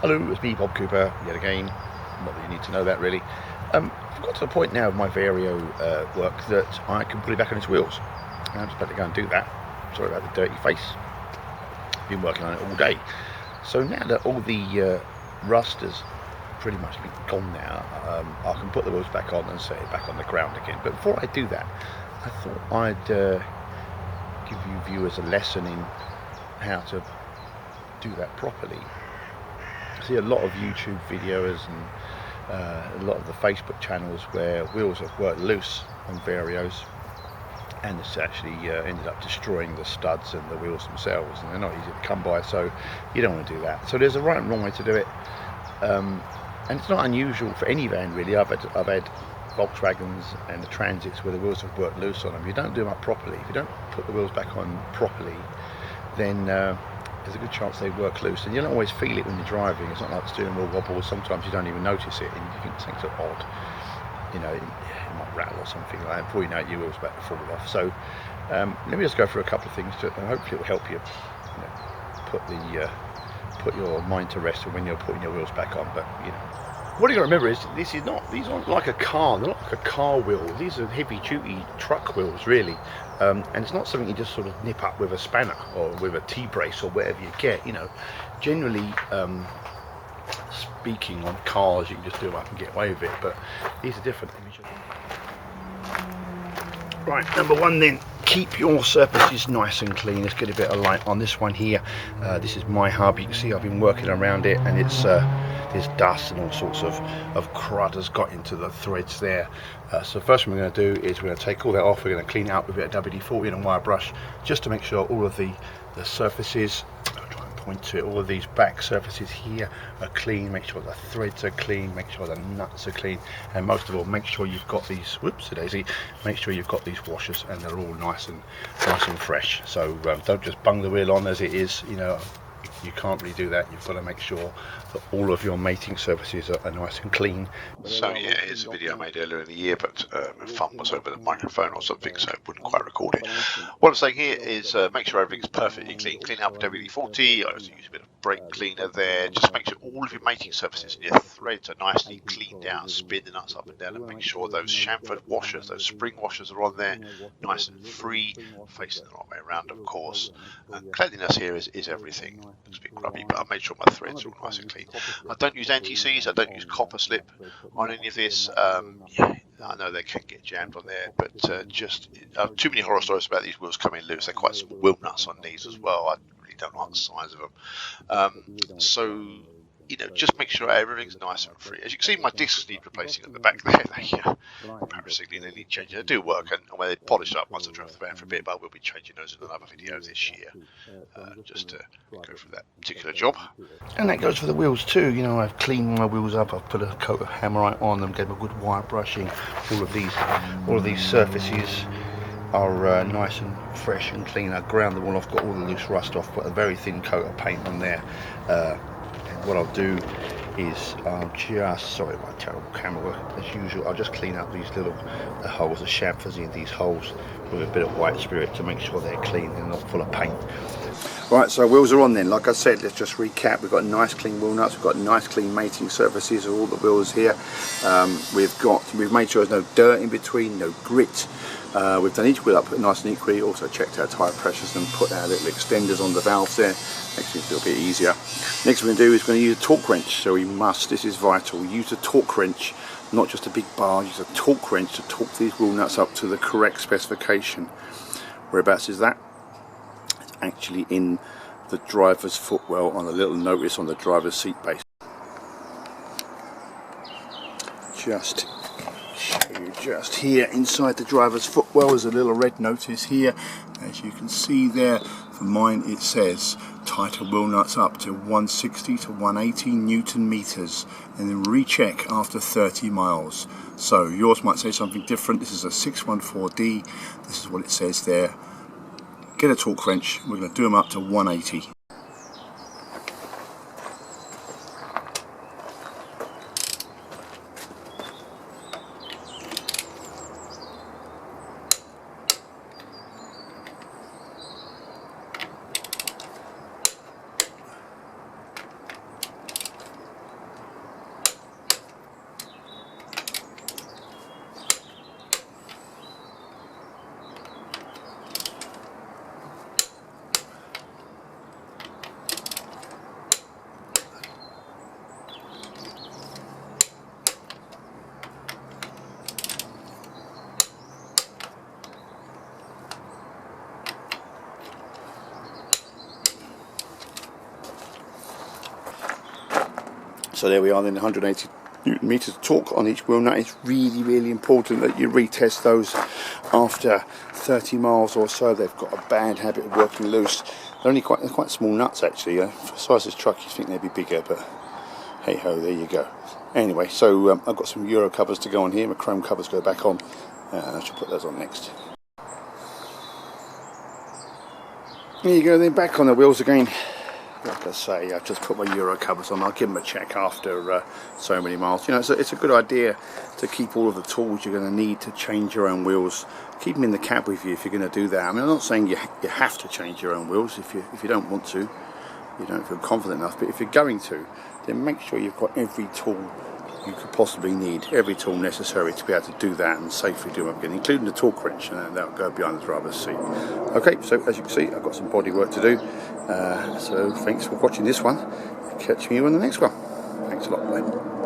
Hello, it's me, Bob Cooper, yet again. Not that you need to know that really. I've got to the point now of my Vario work that I can put it back on its wheels. And I'm just about to go and do that. Sorry about the dirty face. Been working on it all day. So now that all the rust has pretty much been gone now, I can put the wheels back on and set it back on the ground again. But before I do that, I thought I'd give you viewers a lesson in how to do that properly. I see a lot of YouTube videos and a lot of the Facebook channels where wheels have worked loose on Varios, and it's actually ended up destroying the studs and the wheels themselves, and they're not easy to come by, so you don't want to do that. So there's a right and wrong way to do it, and it's not unusual for any van really. I've had Volkswagens and the Transits where the wheels have worked loose on them. You don't do them up properly. If you don't put the wheels back on properly, then there's a good chance they work loose, and you don't always feel it when you're driving. It's not like the steering wheel wobbles. Sometimes you don't even notice it, and you think things are odd. You know, it might rattle or something like that. Before you know it, your wheel's about to fall off. So let me just go through a couple of things, and hopefully it will help you, put your mind to rest when you're putting your wheels back on. But what you got to remember is these aren't like a car. They're not like a car wheel. These are heavy duty truck wheels really. And it's not something you just sort of nip up with a spanner or with a T-brace or whatever you get. Generally speaking, on cars you can just do them up and get away with it, but these are different. Right, number one then, keep your surfaces nice and clean. Let's get a bit of light on this one here. This is my hub. You can see I've been working around it, and it's there's dust and all sorts of crud has got into the threads there. So first thing we're going to do is we're going to take all that off. We're going to clean it out with a bit of WD-40 and a wire brush, just to make sure all of the surfaces, I'll try and point to it, all of these back surfaces here are clean. Make sure the threads are clean, make sure the nuts are clean, and most of all, make sure you've got these, whoops daisy, make sure you've got these washers and they're all nice and fresh. So don't just bung the wheel on as it is. You can't really do that. You've got to make sure that all of your mating surfaces are nice and clean. So yeah, here's a video I made earlier in the year, but my thumb was over the microphone or something, so I wouldn't quite record it. What I'm saying here is make sure everything's perfectly clean. Clean up with WD-40. I also use a bit of brake cleaner there. Just make sure all of your mating surfaces and your threads are nicely cleaned out. Spin the nuts up and down, and make sure those chamfered washers, those spring washers, are on there, nice and free, facing the right way around, of course. Cleanliness here is everything. Looks a bit grubby, but I made sure my threads are all nice and clean. I don't use anti-seize. I don't use copper slip on any of this. Yeah, I know they can get jammed on there, but just too many horror stories about these wheels coming loose. They're quite small wheel nuts on these as well. I really don't like the size of them. So just make sure everything's nice and free. As you can see, my discs need replacing at the back there. They embarrassingly, they need changing. They do work, and when they polish up, once I've driven the van for a bit, but I will be changing those in another video this year, just to go through that particular job. And that goes for the wheels too. I've cleaned my wheels up. I've put a coat of Hammerite on them, gave them a good wire brushing. All of these surfaces are nice and fresh and clean. I ground them all off, got all the loose rust off, put a very thin coat of paint on there. And what I'll do is I'll just, sorry my terrible camera work, as usual, I'll just clean up these little holes, the chamfers in these holes with a bit of white spirit to make sure they're clean and not full of paint. Right, so wheels are on then. Like I said, let's just recap. We've got nice clean wheel nuts, we've got nice clean mating surfaces of all the wheels here. We've made sure there's no dirt in between, no grit. We've done each wheel up nice and equally, also checked our tyre pressures and put our little extenders on the valves there. Makes things a little bit easier. Next we're going to do is we're going to use a torque wrench, so we must, this is vital, use a torque wrench, not just a big bar, use a torque wrench to torque these wheel nuts up to the correct specification. Whereabouts is that? It's actually in the driver's footwell on a little notice on the driver's seat base. Just show you just here inside the driver's footwell is a little red notice here. As you can see there, for mine it says tighten wheel nuts up to 160 to 180 Newton meters and then recheck after 30 miles. So yours might say something different. This is a 614D. This is what it says there. Get a torque wrench. We're going to do them up to 180. So there we are then, 180 Newton meters of torque on each wheel nut. It's really, really important that you retest those after 30 miles or so. They've got a bad habit of working loose. They're only quite small nuts actually. For the size of this truck you'd think they'd be bigger, but hey ho, there you go. Anyway, so I've got some Euro covers to go on here. My chrome covers go back on. I shall put those on next. There you go, then back on the wheels again. Like I say, I've just put my Euro covers on. I'll give them a check after so many miles. You know, it's a good idea to keep all of the tools you're going to need to change your own wheels. Keep them in the cab with you if you're going to do that. I mean, I'm not saying you have to change your own wheels if you don't want to, you don't feel confident enough. But if you're going to, then make sure you've got every tool you could possibly need, every tool necessary to be able to do that and safely do it again, including the torque wrench, and that will go behind the driver's seat. Okay, so as you can see, I've got some body work to do. So thanks for watching this one. Catch me on the next one. Thanks a lot, mate.